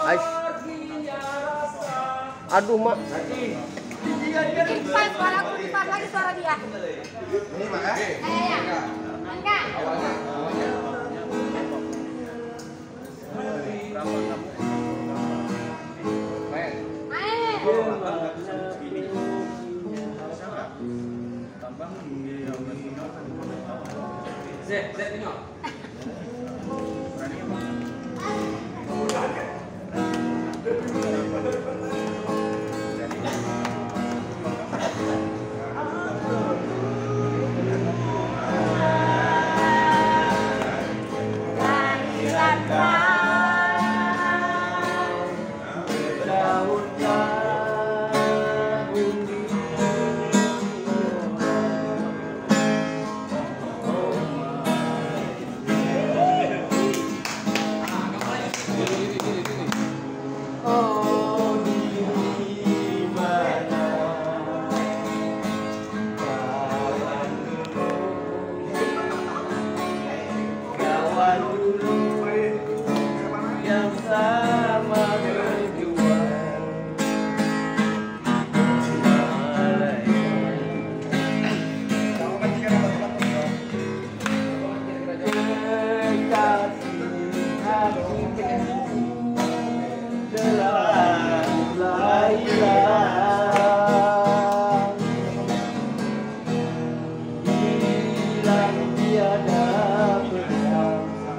Aish. Aduh, Mak. Bikin pas suara aku, bikin pas lagi suara dia. Ini Mak ya? Ya. Enggak. Zek tengok. Yang sama berjuang kekasih hatiku telah mulai hilang tiada bersama.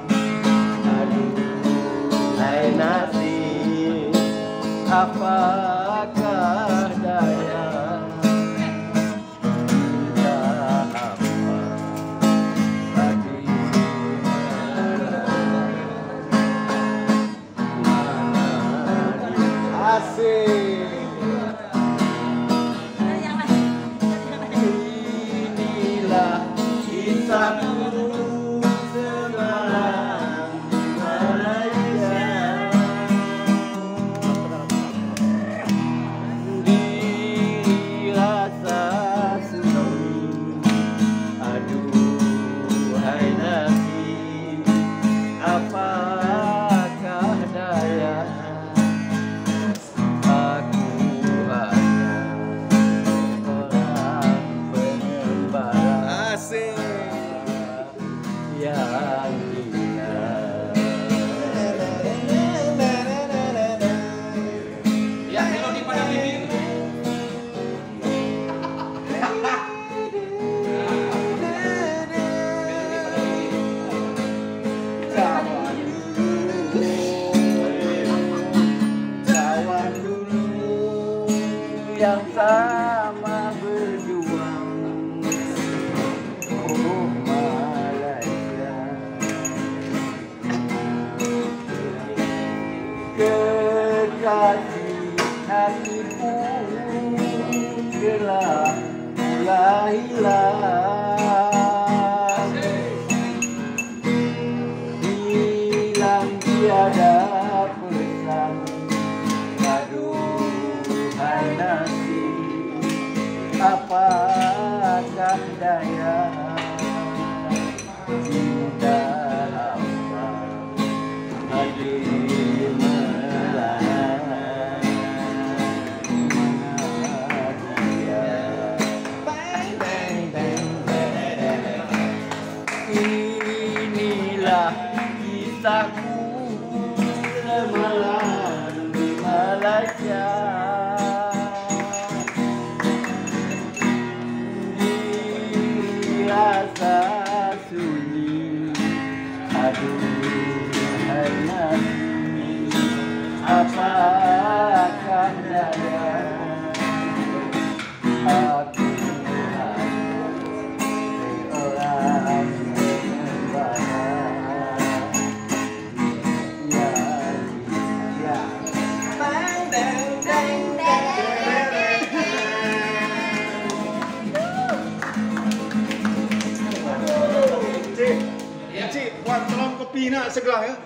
Hai nasib, apakah daya? Tidak apa lagi. Asik. Inilah kisahku. Apakah daya, aku hanya orang pengembara yang hina. Ya, melodi pada bibir. Kawan dulu yang sama berjuang, oh Malaysia. Kekasih hatiku telah mulai hilang, hilang tiada pesan. Aduhai nasib, apakah daya? Cinta apa hadir melarang dia. Inilah kisahku semalam di Malaysia. Dirasa sunyi, aduhai nasib, apakah daya? Aku hanya seorang pengembara. Cik, buat tolong kopi nak segelas ya.